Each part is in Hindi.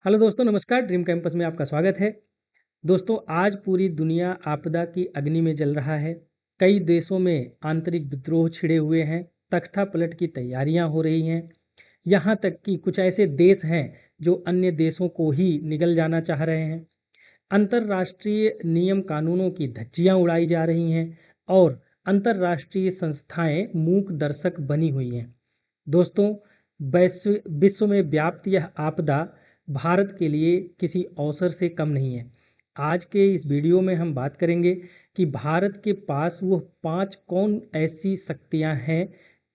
हेलो दोस्तों, नमस्कार। ड्रीम कैंपस में आपका स्वागत है। दोस्तों, आज पूरी दुनिया आपदा की अग्नि में जल रहा है। कई देशों में आंतरिक विद्रोह छिड़े हुए हैं। तख्तापलट की तैयारियां हो रही हैं। यहाँ तक कि कुछ ऐसे देश हैं जो अन्य देशों को ही निगल जाना चाह रहे हैं। अंतर्राष्ट्रीय नियम कानूनों की धज्जियां उड़ाई जा रही हैं और अंतर्राष्ट्रीय संस्थाएं मूक दर्शक बनी हुई हैं। दोस्तों, विश्व में व्याप्त यह आपदा भारत के लिए किसी अवसर से कम नहीं है। आज के इस वीडियो में हम बात करेंगे कि भारत के पास वो 5 कौन ऐसी शक्तियां हैं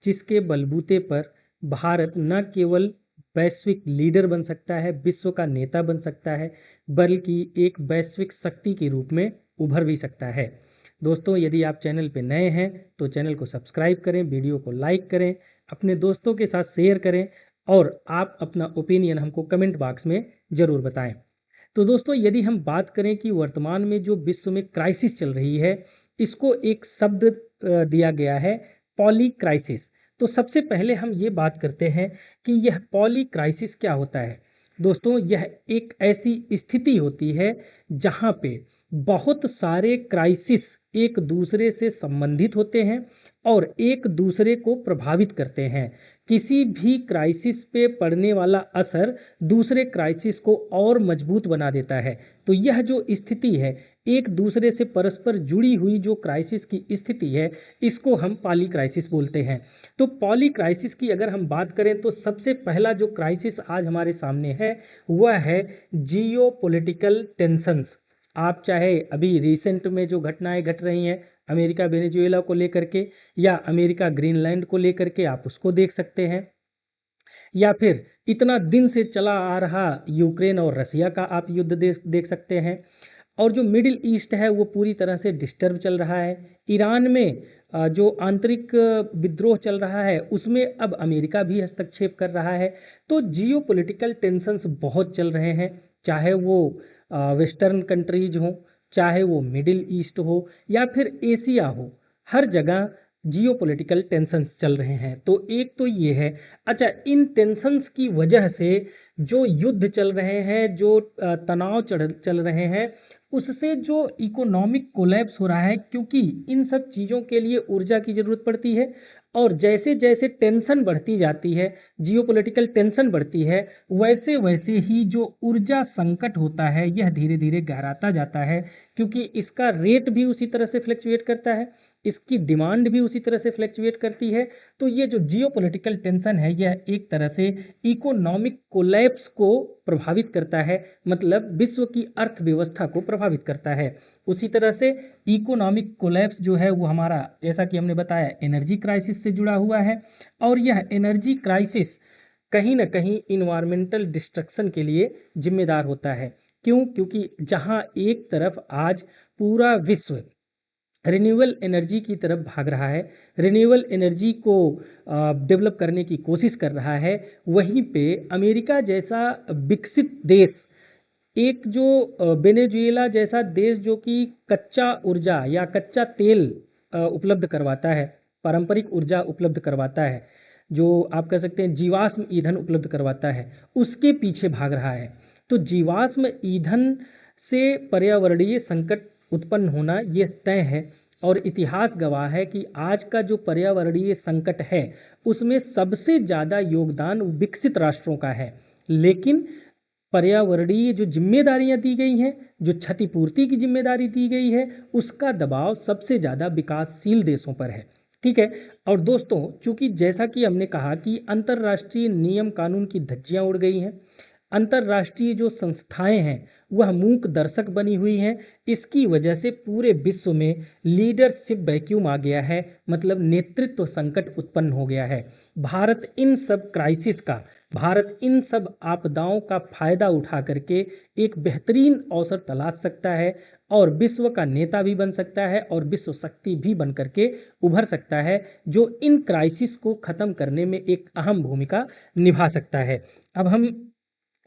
जिसके बलबूते पर भारत न केवल वैश्विक लीडर बन सकता है, विश्व का नेता बन सकता है, बल्कि एक वैश्विक शक्ति के रूप में उभर भी सकता है। दोस्तों, यदि आप चैनल पर नए हैं तो चैनल को सब्सक्राइब करें, वीडियो को लाइक करें, अपने दोस्तों के साथ शेयर करें और आप अपना ओपिनियन हमको कमेंट बॉक्स में ज़रूर बताएं। तो दोस्तों, यदि हम बात करें कि वर्तमान में जो विश्व में क्राइसिस चल रही है, इसको एक शब्द दिया गया है, पॉली क्राइसिस। तो सबसे पहले हम ये बात करते हैं कि यह पॉली क्राइसिस क्या होता है। दोस्तों, यह एक ऐसी स्थिति होती है जहाँ पे बहुत सारे क्राइसिस एक दूसरे से संबंधित होते हैं और एक दूसरे को प्रभावित करते हैं। किसी भी क्राइसिस पे पड़ने वाला असर दूसरे क्राइसिस को और मजबूत बना देता है। तो यह जो स्थिति है, एक दूसरे से परस्पर जुड़ी हुई जो क्राइसिस की स्थिति है, इसको हम पॉली क्राइसिस बोलते हैं। तो पॉली क्राइसिस की अगर हम बात करें तो सबसे पहला जो क्राइसिस आज हमारे सामने है वह है जियो पॉलिटिकल टेंशंस। आप चाहे अभी रिसेंट में जो घटनाएं घट रही हैं अमेरिका वेनेजुएला को लेकर के, या अमेरिका ग्रीनलैंड को लेकर के, आप उसको देख सकते हैं, या फिर इतना दिन से चला आ रहा यूक्रेन और रसिया का आप युद्ध देख सकते हैं। और जो मिडिल ईस्ट है वो पूरी तरह से डिस्टर्ब चल रहा है। ईरान में जो आंतरिक विद्रोह चल रहा है उसमें अब अमेरिका भी हस्तक्षेप कर रहा है। तो जियो पॉलिटिकल टेंशंस बहुत चल रहे हैं, चाहे वो वेस्टर्न कंट्रीज हो, चाहे वो मिडिल ईस्ट हो, या फिर एशिया हो। हर जगह जियो पॉलिटिकल टेंशंस चल रहे हैं। तो एक तो ये है। अच्छा, इन टेंशंस की वजह से जो युद्ध चल रहे हैं, जो तनाव चल रहे हैं, उससे जो इकोनॉमिक कोलैप्स हो रहा है, क्योंकि इन सब चीज़ों के लिए ऊर्जा की ज़रूरत पड़ती है। और जैसे जैसे टेंशन बढ़ती जाती है, जियोपॉलिटिकल टेंशन बढ़ती है, वैसे वैसे ही जो ऊर्जा संकट होता है यह धीरे धीरे गहराता जाता है, क्योंकि इसका रेट भी उसी तरह से फ्लक्चुएट करता है, इसकी डिमांड भी उसी तरह से फ्लक्चुएट करती है। तो ये जो जियोपॉलिटिकल टेंशन है यह एक तरह से इकोनॉमिक कोलैप्स को प्रभावित करता है, मतलब विश्व की अर्थव्यवस्था को प्रभावित करता है। उसी तरह से इकोनॉमिक कोलैप्स जो है वो हमारा, जैसा कि हमने बताया, एनर्जी क्राइसिस से जुड़ा हुआ है। और यह एनर्जी क्राइसिस कहीं ना कहीं इन्वायरमेंटल डिस्ट्रक्शन के लिए जिम्मेदार होता है। क्यों? क्योंकि जहाँ एक तरफ आज पूरा विश्व रिन्यूएबल एनर्जी की तरफ भाग रहा है, रिन्यूएबल एनर्जी को डेवलप करने की कोशिश कर रहा है, वहीं पे अमेरिका जैसा विकसित देश, एक जो वेनेजुएला जैसा देश जो कि कच्चा ऊर्जा या कच्चा तेल उपलब्ध करवाता है, पारंपरिक ऊर्जा उपलब्ध करवाता है, जो आप कह सकते हैं जीवाश्म ईंधन उपलब्ध करवाता है, उसके पीछे भाग रहा है। तो जीवाश्म ईंधन से पर्यावरणीय संकट उत्पन्न होना यह तय है। और इतिहास गवाह है कि आज का जो पर्यावरणीय संकट है उसमें सबसे ज़्यादा योगदान विकसित राष्ट्रों का है। लेकिन पर्यावरणीय जो जिम्मेदारियां दी गई हैं, जो क्षतिपूर्ति की जिम्मेदारी दी गई है, उसका दबाव सबसे ज़्यादा विकासशील देशों पर है। ठीक है। और दोस्तों, चूंकि जैसा कि हमने कहा कि अंतर्राष्ट्रीय नियम कानून की धज्जियां उड़ गई हैं, अंतर्राष्ट्रीय जो संस्थाएं हैं वह मूक दर्शक बनी हुई हैं, इसकी वजह से पूरे विश्व में लीडरशिप वैक्यूम आ गया है, मतलब नेतृत्व संकट उत्पन्न हो गया है। भारत इन सब क्राइसिस का, भारत इन सब आपदाओं का फायदा उठा करके एक बेहतरीन अवसर तलाश सकता है और विश्व का नेता भी बन सकता है और विश्व शक्ति भी बन करके उभर सकता है, जो इन क्राइसिस को ख़त्म करने में एक अहम भूमिका निभा सकता है। अब हम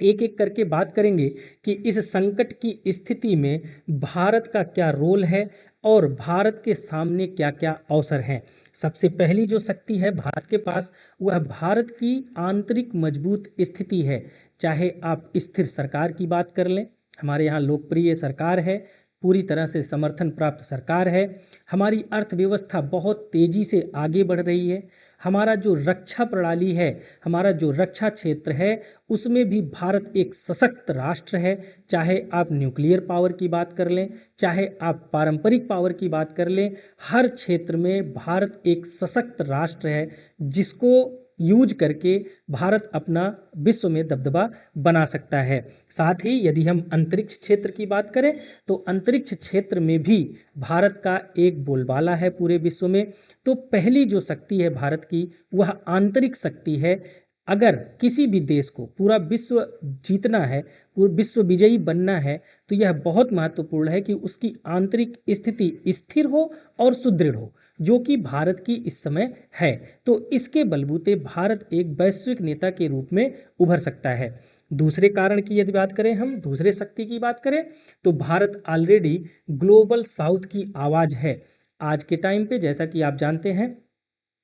एक एक करके बात करेंगे कि इस संकट की स्थिति में भारत का क्या रोल है और भारत के सामने क्या क्या अवसर हैं। सबसे पहली जो शक्ति है भारत के पास, वह भारत की आंतरिक मजबूत स्थिति है। चाहे आप स्थिर सरकार की बात कर लें, हमारे यहाँ लोकप्रिय सरकार है, पूरी तरह से समर्थन प्राप्त सरकार है, हमारी अर्थव्यवस्था बहुत तेजी से आगे बढ़ रही है, हमारा जो रक्षा प्रणाली है, हमारा जो रक्षा क्षेत्र है, उसमें भी भारत एक सशक्त राष्ट्र है। चाहे आप न्यूक्लियर पावर की बात कर लें, चाहे आप पारंपरिक पावर की बात कर लें, हर क्षेत्र में भारत एक सशक्त राष्ट्र है, जिसको यूज करके भारत अपना विश्व में दबदबा बना सकता है। साथ ही यदि हम अंतरिक्ष क्षेत्र की बात करें, तो अंतरिक्ष क्षेत्र में भी भारत का एक बोलबाला है पूरे विश्व में। तो पहली जो शक्ति है भारत की, वह आंतरिक शक्ति है। अगर किसी भी देश को पूरा विश्व जीतना है, पूरा विश्व विजयी बनना है, तो यह बहुत महत्वपूर्ण है कि उसकी आंतरिक स्थिति स्थिर हो और सुदृढ़ हो, जो कि भारत की इस समय है। तो इसके बलबूते भारत एक वैश्विक नेता के रूप में उभर सकता है। दूसरे कारण की यदि बात करें, हम दूसरे शक्ति की बात करें, तो भारत ऑलरेडी ग्लोबल साउथ की आवाज़ है। आज के टाइम पे जैसा कि आप जानते हैं,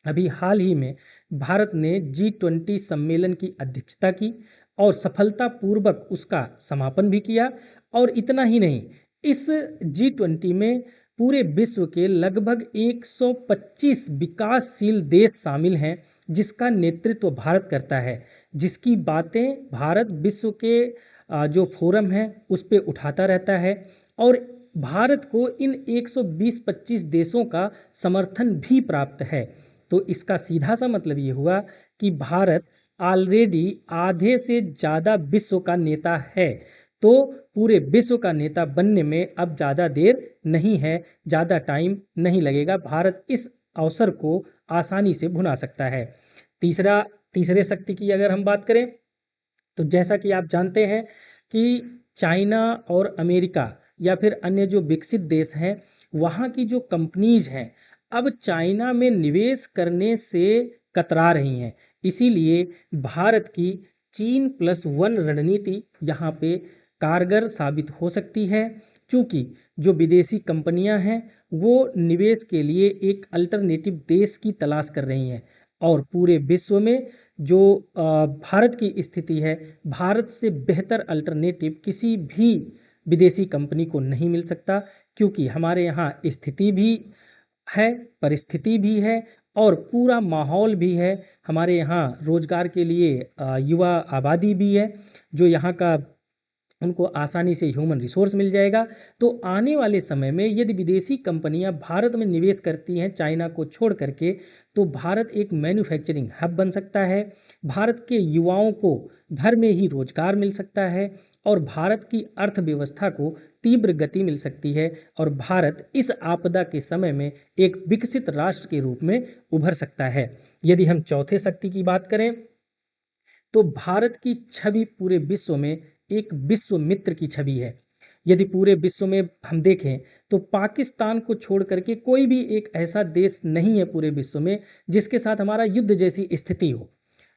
अभी हाल ही में भारत ने G20 सम्मेलन की अध्यक्षता की और सफलतापूर्वक उसका समापन भी किया। और इतना ही नहीं, इस G20 में पूरे विश्व के लगभग 125 विकासशील देश शामिल हैं, जिसका नेतृत्व भारत करता है, जिसकी बातें भारत विश्व के जो फोरम हैं उस पे उठाता रहता है। और भारत को इन 120-25 देशों का समर्थन भी प्राप्त है। तो इसका सीधा सा मतलब ये हुआ कि भारत ऑलरेडी आधे से ज़्यादा विश्व का नेता है। तो पूरे विश्व का नेता बनने में अब ज़्यादा देर नहीं है, ज़्यादा टाइम नहीं लगेगा। भारत इस अवसर को आसानी से भुना सकता है। तीसरे शक्ति की अगर हम बात करें, तो जैसा कि आप जानते हैं कि चाइना और अमेरिका या फिर अन्य जो विकसित देश हैं, वहाँ की जो कंपनीज हैं, अब चाइना में निवेश करने से कतरा रही हैं। इसीलिए भारत की China+1 रणनीति यहाँ पे कारगर साबित हो सकती है, क्योंकि जो विदेशी कंपनियां हैं वो निवेश के लिए एक अल्टरनेटिव देश की तलाश कर रही हैं। और पूरे विश्व में जो भारत की स्थिति है, भारत से बेहतर अल्टरनेटिव किसी भी विदेशी कंपनी को नहीं मिल सकता, क्योंकि हमारे यहाँ स्थिति भी है, परिस्थिति भी है और पूरा माहौल भी है। हमारे यहाँ रोजगार के लिए युवा आबादी भी है, जो यहाँ का उनको आसानी से ह्यूमन रिसोर्स मिल जाएगा। तो आने वाले समय में यदि विदेशी कंपनियां भारत में निवेश करती हैं चाइना को छोड़ करके, तो भारत एक मैन्युफैक्चरिंग हब बन सकता है। भारत के युवाओं को घर में ही रोजगार मिल सकता है और भारत की अर्थव्यवस्था को तीव्र गति मिल सकती है और भारत इस आपदा के समय में एक विकसित राष्ट्र के रूप में उभर सकता है। यदि हम चौथे शक्ति की बात करें, तो भारत की छवि पूरे विश्व में एक विश्व मित्र की छवि है। यदि पूरे विश्व में हम देखें, तो पाकिस्तान को छोड़ करके कोई भी एक ऐसा देश नहीं है पूरे विश्व में जिसके साथ हमारा युद्ध जैसी स्थिति हो।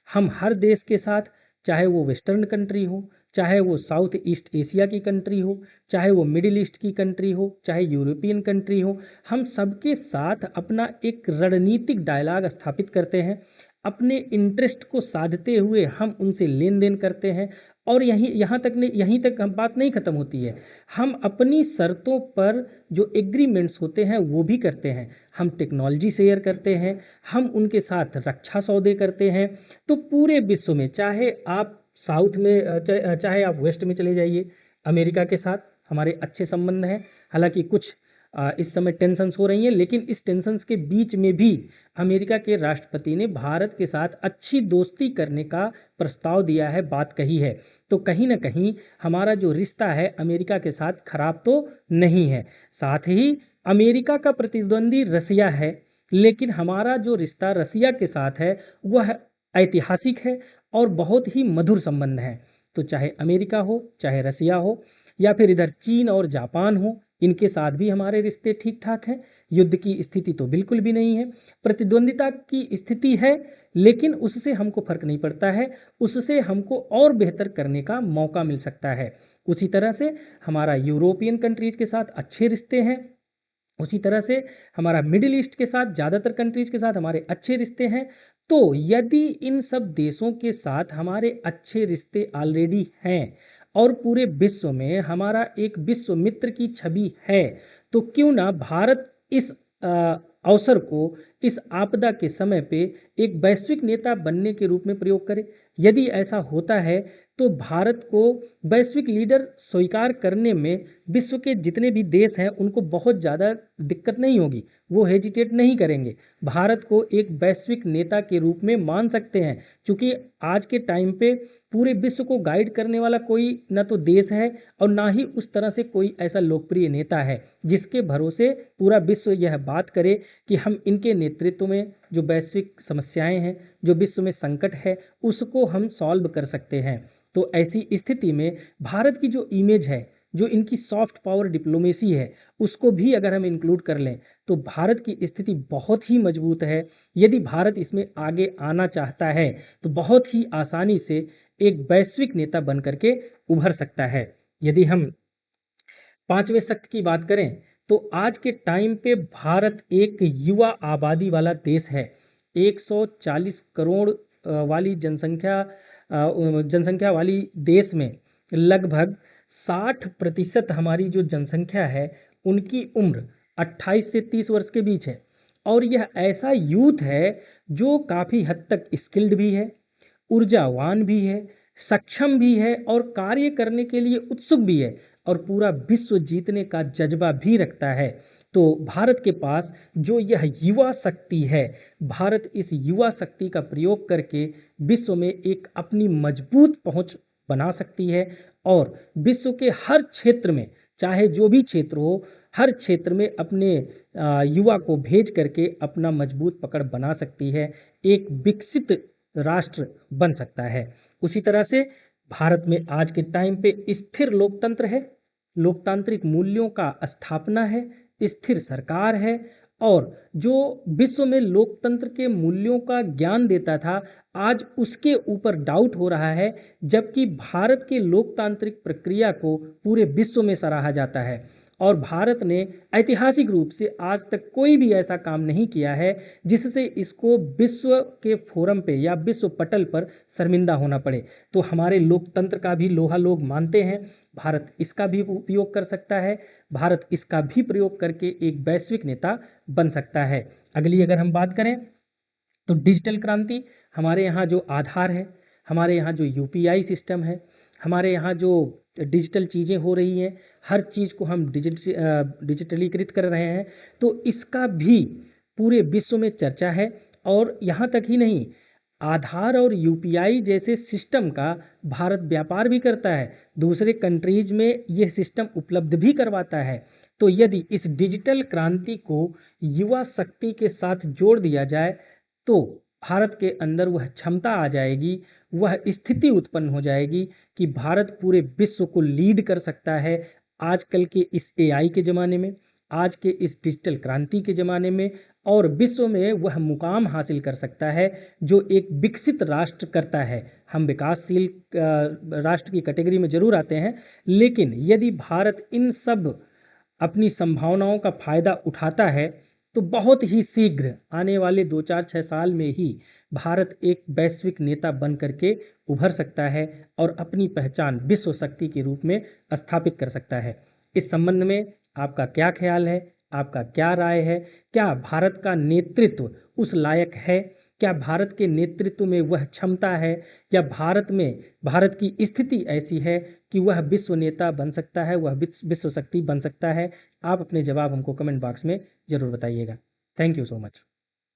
हम हर देश के साथ, चाहे वो वेस्टर्न कंट्री हो, चाहे वो साउथ ईस्ट एशिया की कंट्री हो, चाहे वो मिडिल ईस्ट की कंट्री हो, चाहे यूरोपियन कंट्री हो, हम सबके साथ अपना एक रणनीतिक डायलॉग स्थापित करते हैं। अपने इंटरेस्ट को साधते हुए हम उनसे लेन देन करते हैं। और यहीं तक हम बात नहीं खत्म होती है, हम अपनी शर्तों पर जो एग्रीमेंट्स होते हैं वो भी करते हैं। हम टेक्नोलॉजी शेयर करते हैं, हम उनके साथ रक्षा सौदे करते हैं। तो पूरे विश्व में, चाहे आप साउथ में चाहे आप वेस्ट में चले जाइए, अमेरिका के साथ हमारे अच्छे संबंध हैं। हालांकि कुछ इस समय टेंशन्स हो रही हैं, लेकिन इस टेंशन्स के बीच में भी अमेरिका के राष्ट्रपति ने भारत के साथ अच्छी दोस्ती करने का प्रस्ताव दिया है, बात कही है। तो कहीं ना कहीं हमारा जो रिश्ता है अमेरिका के साथ खराब तो नहीं है। साथ ही अमेरिका का प्रतिद्वंदी रसिया है, लेकिन हमारा जो रिश्ता रसिया के साथ है वह ऐतिहासिक है और बहुत ही मधुर संबंध है। तो चाहे अमेरिका हो, चाहे रसिया हो, या फिर इधर चीन और जापान हो, इनके साथ भी हमारे रिश्ते ठीक ठाक हैं। युद्ध की स्थिति तो बिल्कुल भी नहीं है, प्रतिद्वंदिता की स्थिति है, लेकिन उससे हमको फर्क नहीं पड़ता है, उससे हमको और बेहतर करने का मौका मिल सकता है। उसी तरह से हमारा यूरोपियन कंट्रीज के साथ अच्छे रिश्ते हैं, उसी तरह से हमारा मिडिल ईस्ट के साथ, ज़्यादातर कंट्रीज़ के साथ हमारे अच्छे रिश्ते हैं। तो यदि इन सब देशों के साथ हमारे अच्छे रिश्ते ऑलरेडी हैं और पूरे विश्व में हमारा एक विश्व मित्र की छवि है, तो क्यों ना भारत इस अवसर को, इस आपदा के समय पे एक वैश्विक नेता बनने के रूप में प्रयोग करे। यदि ऐसा होता है तो भारत को वैश्विक लीडर स्वीकार करने में विश्व के जितने भी देश हैं उनको बहुत ज़्यादा दिक्कत नहीं होगी, वो हेजिटेट नहीं करेंगे, भारत को एक वैश्विक नेता के रूप में मान सकते हैं। क्योंकि आज के टाइम पे पूरे विश्व को गाइड करने वाला कोई ना तो देश है और ना ही उस तरह से कोई ऐसा लोकप्रिय नेता है जिसके भरोसे पूरा विश्व यह बात करे कि हम इनके नेतृत्व में जो वैश्विक समस्याएं हैं, जो विश्व में संकट है, उसको हम सॉल्व कर सकते हैं। तो ऐसी स्थिति में भारत की जो इमेज है, जो इनकी सॉफ्ट पावर डिप्लोमेसी है, उसको भी अगर हम इंक्लूड कर लें तो भारत की स्थिति बहुत ही मजबूत है। यदि भारत इसमें आगे आना चाहता है तो बहुत ही आसानी से एक वैश्विक नेता बन करके उभर सकता है। यदि हम पांचवें शक्ति की बात करें तो आज के टाइम पे भारत एक युवा आबादी वाला देश है। 140 करोड़ वाली जनसंख्या वाली देश में लगभग 60% हमारी जो जनसंख्या है उनकी उम्र 28 से 30 वर्ष के बीच है। और यह ऐसा यूथ है जो काफ़ी हद तक स्किल्ड भी है, ऊर्जावान भी है, सक्षम भी है और कार्य करने के लिए उत्सुक भी है और पूरा विश्व जीतने का जज्बा भी रखता है। तो भारत के पास जो यह युवा शक्ति है, भारत इस युवा शक्ति का प्रयोग करके विश्व में एक अपनी मजबूत पहुंच बना सकती है और विश्व के हर क्षेत्र में, चाहे जो भी क्षेत्र हो, हर क्षेत्र में अपने युवा को भेज करके अपना मजबूत पकड़ बना सकती है, एक विकसित राष्ट्र बन सकता है। उसी तरह से भारत में आज के टाइम पे स्थिर लोकतंत्र है, लोकतांत्रिक मूल्यों का स्थापना है, स्थिर सरकार है और जो विश्व में लोकतंत्र के मूल्यों का ज्ञान देता था, आज उसके ऊपर डाउट हो रहा है, जबकि भारत के लोकतांत्रिक प्रक्रिया को पूरे विश्व में सराहा जाता है। और भारत ने ऐतिहासिक रूप से आज तक कोई भी ऐसा काम नहीं किया है जिससे इसको विश्व के फोरम पे या विश्व पटल पर शर्मिंदा होना पड़े। तो हमारे लोकतंत्र का भी लोहा लोग मानते हैं, भारत इसका भी उपयोग कर सकता है, भारत इसका भी प्रयोग करके एक वैश्विक नेता बन सकता है। अगली अगर हम बात करें तो डिजिटल क्रांति, हमारे यहाँ जो आधार है, हमारे यहाँ जो यूपीआई सिस्टम है, हमारे यहाँ जो डिजिटल चीज़ें हो रही हैं, हर चीज़ को हम डिजिटलीकृत कर रहे हैं, तो इसका भी पूरे विश्व में चर्चा है। और यहाँ तक ही नहीं, आधार और यूपीआई जैसे सिस्टम का भारत व्यापार भी करता है, दूसरे कंट्रीज में यह सिस्टम उपलब्ध भी करवाता है। तो यदि इस डिजिटल क्रांति को युवा शक्ति के साथ जोड़ दिया जाए तो भारत के अंदर वह क्षमता आ जाएगी, वह स्थिति उत्पन्न हो जाएगी कि भारत पूरे विश्व को लीड कर सकता है आजकल के इस एआई के ज़माने में, आज के इस डिजिटल क्रांति के ज़माने में, और विश्व में वह मुकाम हासिल कर सकता है जो एक विकसित राष्ट्र करता है। हम विकासशील राष्ट्र की कैटेगरी में ज़रूर आते हैं, लेकिन यदि भारत इन सब अपनी संभावनाओं का फ़ायदा उठाता है तो बहुत ही शीघ्र आने वाले 2-4-6 साल में ही भारत एक वैश्विक नेता बन करके उभर सकता है और अपनी पहचान विश्व शक्ति के रूप में स्थापित कर सकता है। इस संबंध में आपका क्या ख्याल है, आपका क्या राय है? क्या भारत का नेतृत्व उस लायक है? क्या भारत के नेतृत्व में वह क्षमता है, या भारत की स्थिति ऐसी है कि वह विश्व नेता बन सकता है, वह विश्व शक्ति बन सकता है? आप अपने जवाब हमको कमेंट बॉक्स में ज़रूर बताइएगा। Thank you so much.